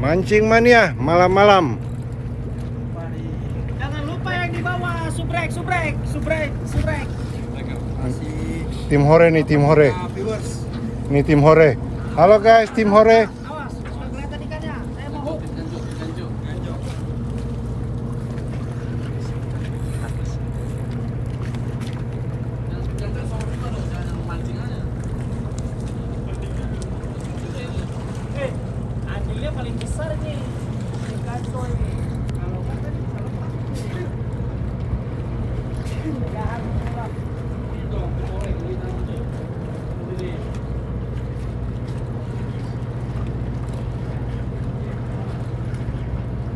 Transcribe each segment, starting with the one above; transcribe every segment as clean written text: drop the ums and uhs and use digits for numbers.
Mancing mania malam-malam. Jangan lupa yang di bawah, subrek. Tim Hore nih, tim Hore. Ini tim Hore. Halo guys, tim Hore. Awas, sudah kelihatan ikannya. Saya mau hook. Anjingnya paling besar nih. Ikan coy. Kalau kan tadi bisa lepas. Ya harus lepas.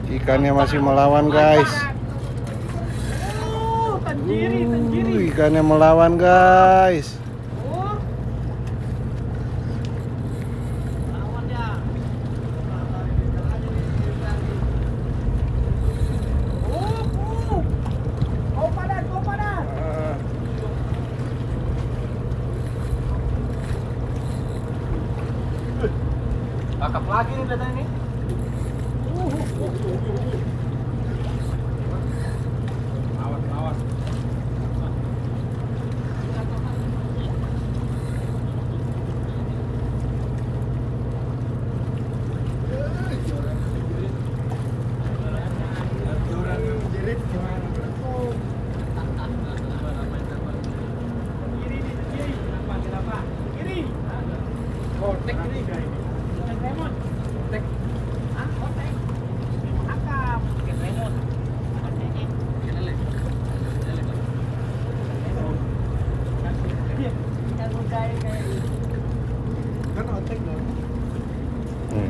Ikannya masih melawan guys. Tanjiri. Ikannya melawan guys. Lawan dia. Kau padan. Kakap lagi nih datang ini. Awas. Kiri. Kotek ini. Lemon. Kotek. Ah, kotek. Akap. Lemon.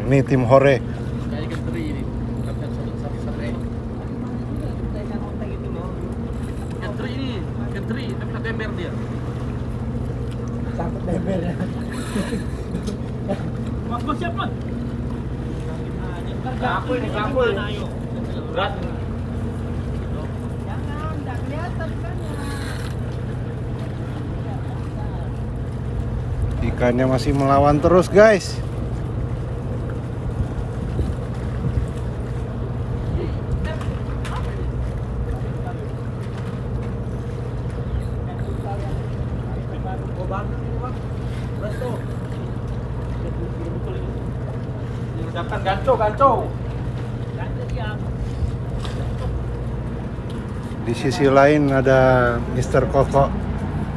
Ini tim Hore. Mas siap mas. Kamu ini. Berat. Jangan, enggak kelihatan ikannya. Ikannya masih melawan terus guys. Ganco. Di sisi lain ada Mr. Koko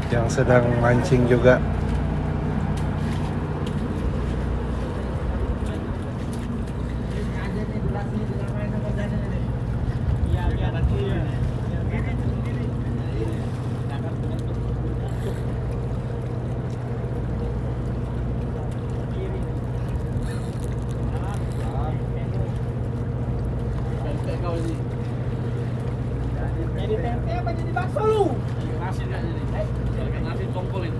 yang sedang mancing juga. Jadi tempe apa jadi bakso lu? Nasi nggak jadi? Nasi tongkol ini.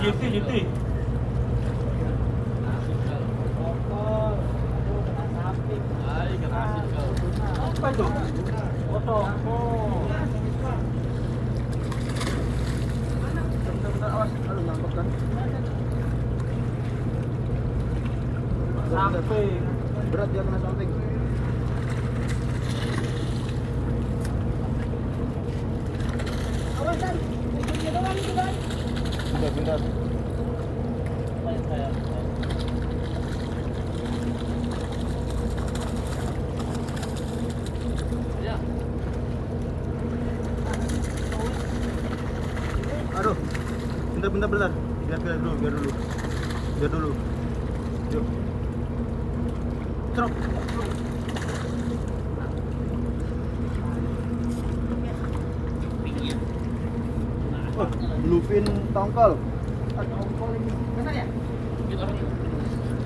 GT. Apa itu? Foto. Bentar, awas. Aduh, ngambek kan. Sampai. Berat dia kena samping. Awasan. Ikutnya doang itu kan. Bentar. Ya. Aduh. Bentar. Biar dulu. Yuk. Trok. Oh, bluefin tongkol. Tongkol ini. Benar ya?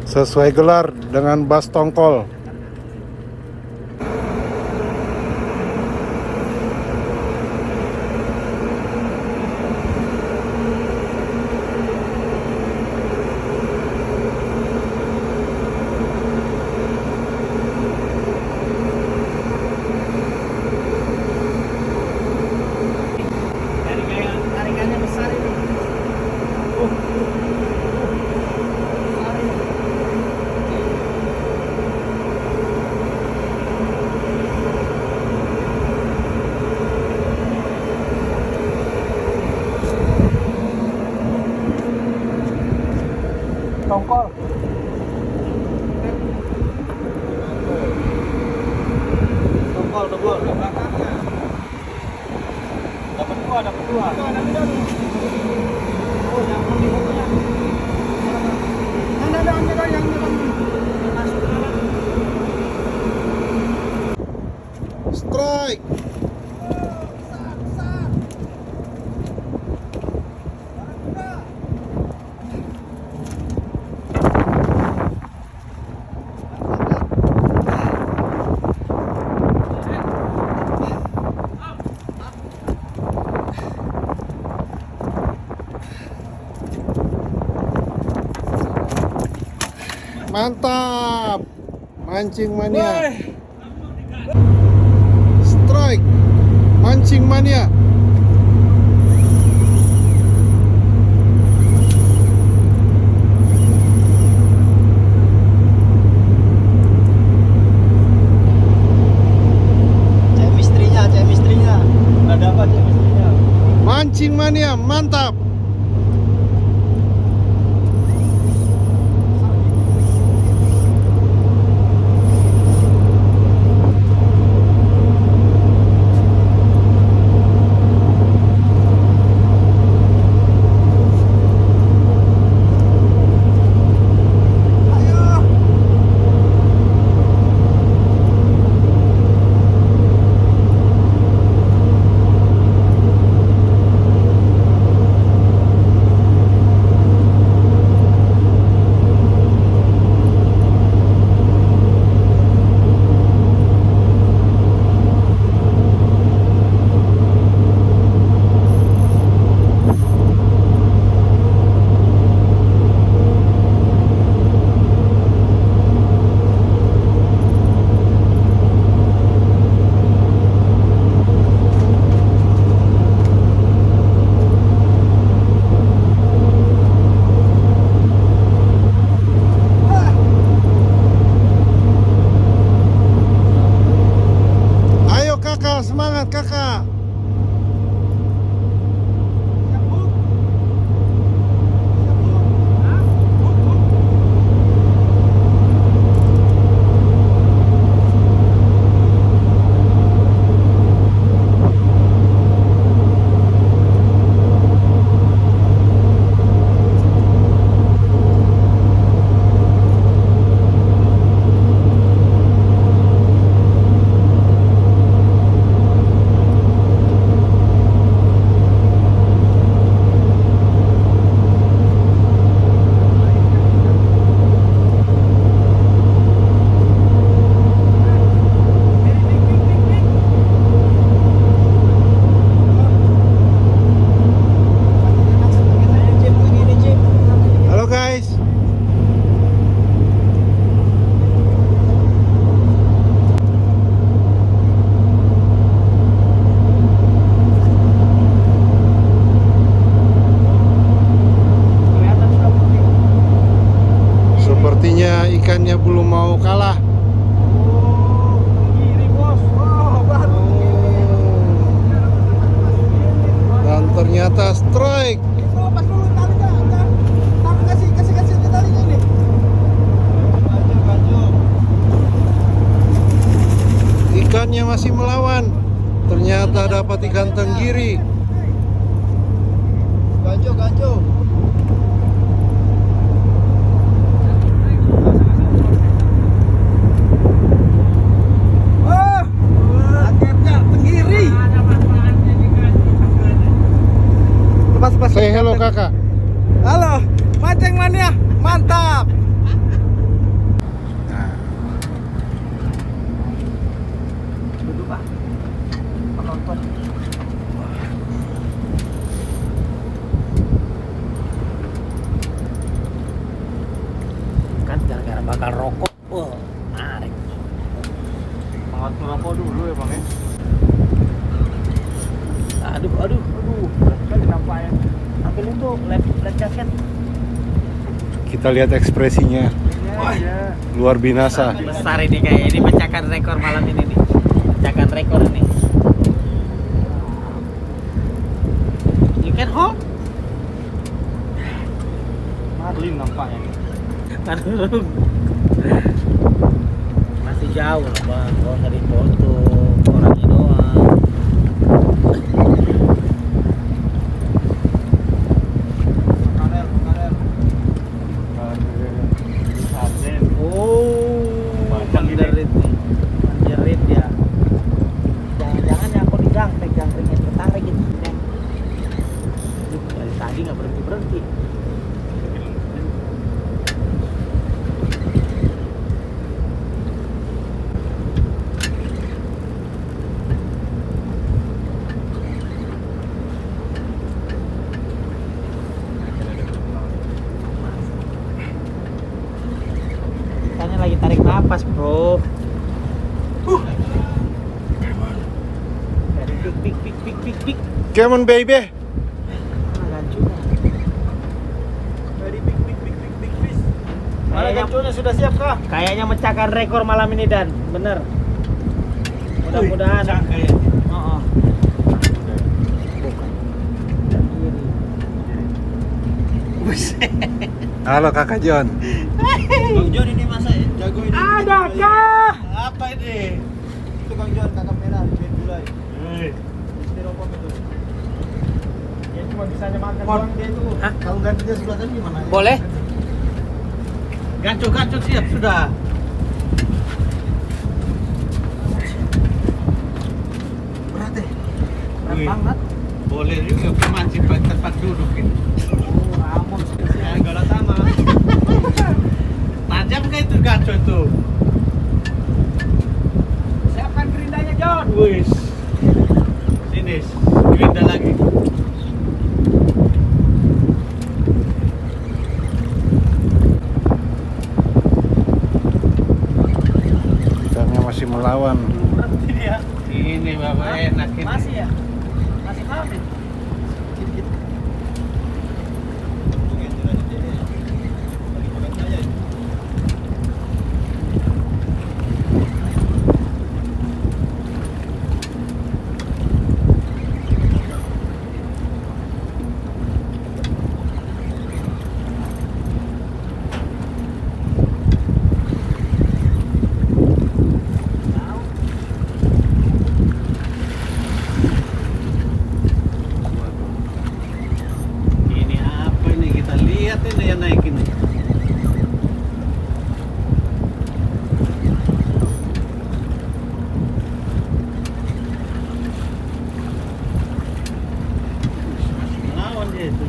Sesuai gelar dengan bass tongkol. Tarikannya besar ini. Besar ini. Tongkol. Tongkol. Dapat dua. Oh, yang ini pokoknya. Yang masuk ke dalam. Strike. Mantap. Mancing mania. Strike. Mancing mania. Chemistry-nya. Nggak dapat chemistry-nya. Mancing mania, mantap. Ayo kakak, semangat kakak. Halo guys. Kelihatan sudah putih. Sepertinya ikannya belum mau kalah. Oh, kiri bos. Oh, baru. Dan ternyata strike. Lepas dulu talinya, jangan. Taruh kasih ke talinya ini. Baju. Ikannya masih melawan. Ternyata dapat ikan tenggiri. Ganjo. Oh, akhirnya tenggiri. Lepas. Say hello kakak. Halo, mancing mania, mantap. Duduk pak, penonton. Kan gara-gara bakal rokok, wah, menarik. Banget ngerokok dulu ya bang ya. Aduh, Kan dinampain. ambil itu lap jaket. Kita lihat ekspresinya. Iya. Luar binasa. Besar ini kayak ini pecahkan rekor malam ini nih. Pecahkan rekor ini. You can hold. Marlin nampaknya. Kan masih jauh lah bang, kalau nggak dipoto orangnya doang. Oh, panjerit nih, panjerit ya. Jangan-jangan yang aku di gangkringnya tertarik gitu. Dari tadi nggak berhenti. Kitanya lagi tarik napas bro. Dari pik. Come on baby. Mana gancunya? Very big fish. Mana gancunya sudah siap kah? Kayaknya mecahkan rekor malam ini Dan, bener. Mudah-mudahan. Oh. Bukan. Dan kiri. Halo Kakak John. Bang John ini masa jago ini. Adakah? Apa ini? Itu Bang John kakak merah di Gulai. Styrofoam itu. Dia cuma bisanya makan doang dia itu. Hah? Kalau gantinya sebelah kan gimana? Boleh? Gancu siap sudah. Berat deh. Berat banget. Boleh juga pemancing tempat duduk ini. Oh, ampun. Ya, enggak sama. Tajam kan itu gancu itu. Siapkan gerindanya John. Wis. Sini, gerinda lagi. Ikannya masih melawan. Berhenti dia. Ini Bapak enak ini. Masih ya? Masih habis. Ini apa ini? Kita lihat ini yang naik ini. Melawan dia itu.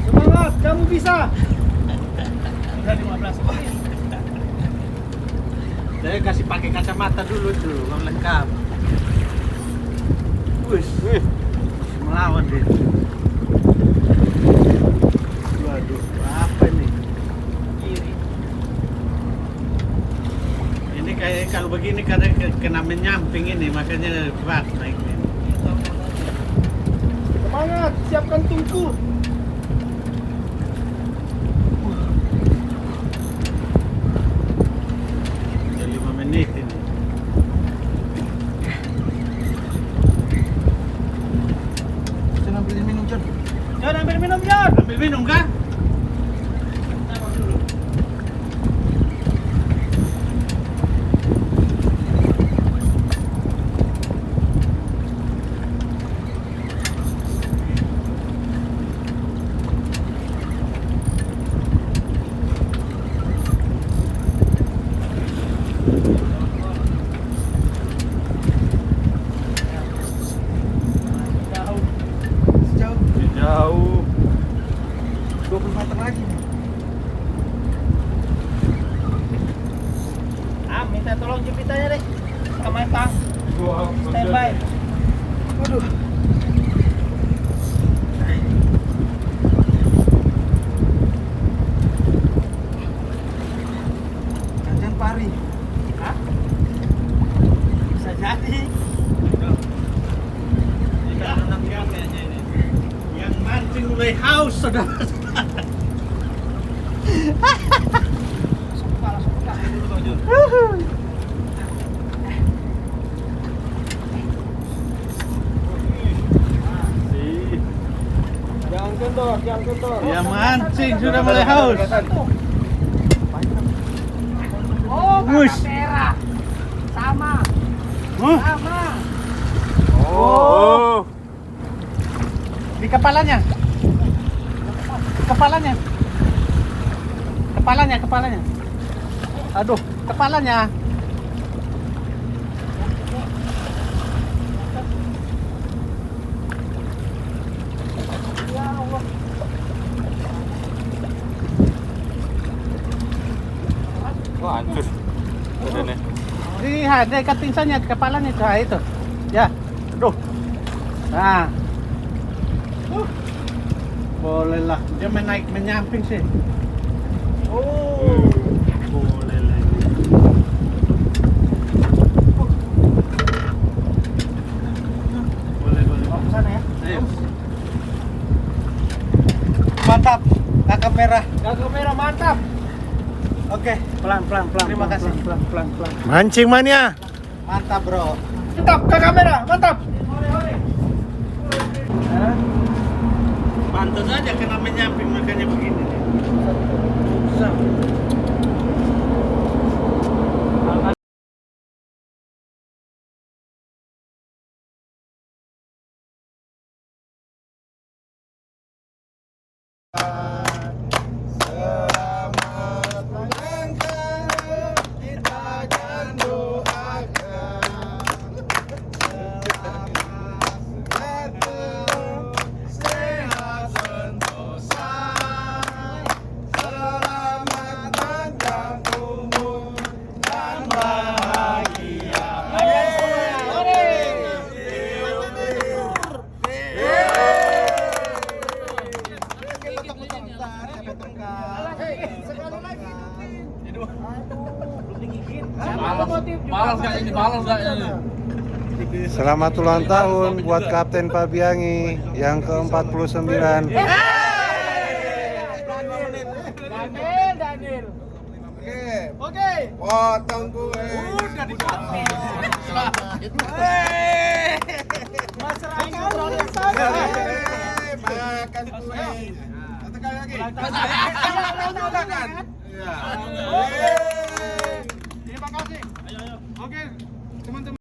Semangat, kamu bisa. Udah 15 menit. Saya kasih pakai kacamata dulu tuh, yang lengkap. Wih, melawan dia. Waduh, apa ini? Kiri. Ini kayak kalau begini karena kena menyamping ini, makanya berat naiknya. Semangat, siapkan tungku. Udah 5 menit ini. John ambil minum John. John ambil minum John. Ambil minum kah? Jauh. 20 meter lagi nih. Minta tolong jepitannya deh. Sama tang. Standby. Waduh. Jangan pari. Hah? Bisa jadi. Yang mancing mulai haus, saudara. Langsung buka. Ya mancing sudah mulai haus. Oh, Wush. kakak merah. Sama. Huh? Sama. Oh. Di kepalanya. Kepalanya. Kepalanya. Aduh, kepalanya. Ya Allah. Wah, hancur. Badannya. Lihat, dia katingsannya kepalanya itu. Ya, aduh. Nah. Boleh lah. Dia menyamping sih. Oh. Boleh lah. Boleh. Mau ke sana ya? Ayo. Mantap. Kakap merah. Kakak merah mantap. Oke. Pelan. Terima kasih. Pelan. Mancing mania. Mantap, Bro. Mantap, kakak merah, mantap. Pantas aja kena menyamping makanya begini. Susah. Balas gak ini? Selamat ulang tahun buat Kapten Pabiangi yang ke-49. Daniel. Oke. Potong kue. Udah dipotong. Makan kue. Satu kali lagi. Terima kasih. Oke, teman-teman.